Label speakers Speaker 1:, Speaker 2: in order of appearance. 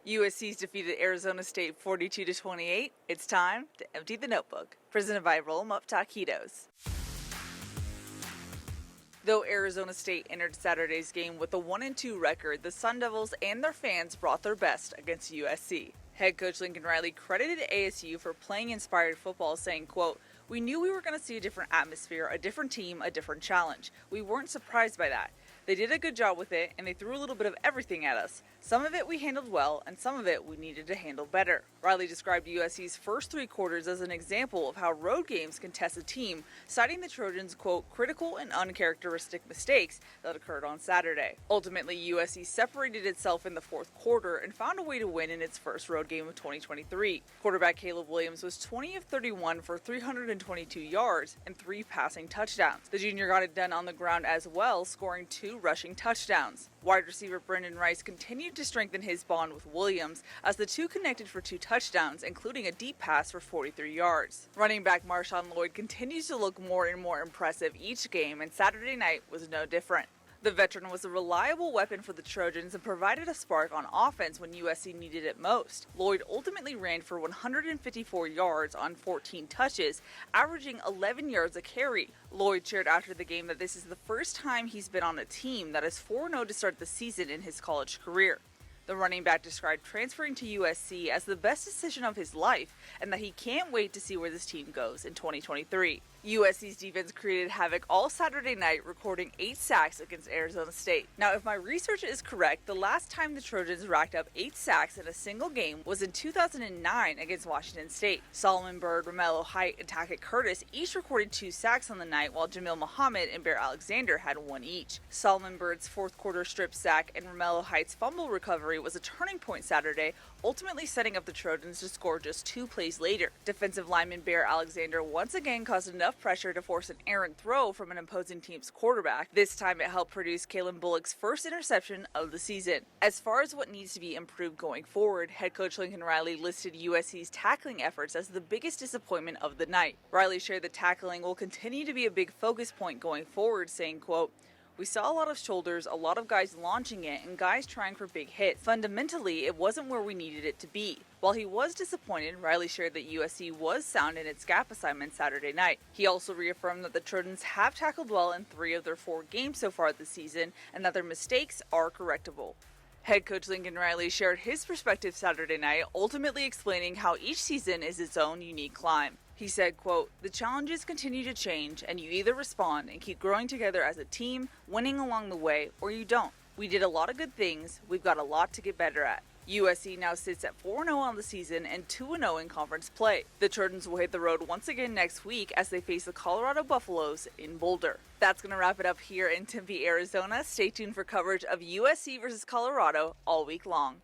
Speaker 1: USC's defeated Arizona State 42-28. It's time to empty the notebook. Presented by Roll 'em Up Taquitos. Though Arizona State entered Saturday's game with a 1-2 record, the Sun Devils and their fans brought their best against USC. Head coach Lincoln Riley credited ASU for playing inspired football, saying, quote, "We knew we were going to see a different atmosphere, a different team, a different challenge. We weren't surprised by that. They did a good job with it, and they threw a little bit of everything at us. Some of it we handled well, and some of it we needed to handle better." Riley described USC's first three quarters as an example of how road games can test a team, citing the Trojans' quote, "critical and uncharacteristic mistakes" that occurred on Saturday. Ultimately, USC separated itself in the fourth quarter and found a way to win in its first road game of 2023. Quarterback Caleb Williams was 20 of 31 for 322 yards and 3 passing touchdowns. The junior got it done on the ground as well, scoring 2 rushing touchdowns. Wide receiver Brendan Rice continued to strengthen his bond with Williams as the two connected for 2 touchdowns, including a deep pass for 43 yards. Running back Marshawn Lloyd continues to look more and more impressive each game, and Saturday night was no different. The veteran was a reliable weapon for the Trojans and provided a spark on offense when USC needed it most. Lloyd ultimately ran for 154 yards on 14 touches, averaging 11 yards a carry. Lloyd shared after the game that this is the first time he's been on a team that is 4-0 to start the season in his college career. The running back described transferring to USC as the best decision of his life and that he can't wait to see where this team goes in 2023. USC's defense created havoc all Saturday night, recording 8 sacks against Arizona State. Now, if my research is correct, the last time the Trojans racked up 8 sacks in a single game was in 2009 against Washington State. Solomon Byrd, Romello Height, and Tackett Curtis each recorded 2 sacks on the night, while Jamil Muhammad and Bear Alexander had 1 each. Solomon Byrd's fourth quarter strip sack and Romello Height's fumble recovery was a turning point Saturday, ultimately setting up the Trojans to score just 2 plays later. Defensive lineman Bear Alexander once again caused enough pressure to force an errant throw from an opposing team's quarterback. This time it helped produce Kalen Bullock's first interception of the season. As far as what needs to be improved going forward, head coach Lincoln Riley listed USC's tackling efforts as the biggest disappointment of the night. Riley shared that tackling will continue to be a big focus point going forward, saying, quote, "We saw a lot of shoulders, a lot of guys launching it, and guys trying for big hits. Fundamentally, it wasn't where we needed it to be." While he was disappointed, Riley shared that USC was sound in its gap assignment Saturday night. He also reaffirmed that the Trojans have tackled well in 3 of their 4 games so far this season, and that their mistakes are correctable. Head coach Lincoln Riley shared his perspective Saturday night, ultimately explaining how each season is its own unique climb. He said, quote, "The challenges continue to change, and you either respond and keep growing together as a team, winning along the way, or you don't. We did a lot of good things. We've got a lot to get better at." USC now sits at 4-0 on the season and 2-0 in conference play. The Trojans will hit the road once again next week as they face the Colorado Buffaloes in Boulder. That's going to wrap it up here in Tempe, Arizona. Stay tuned for coverage of USC versus Colorado all week long.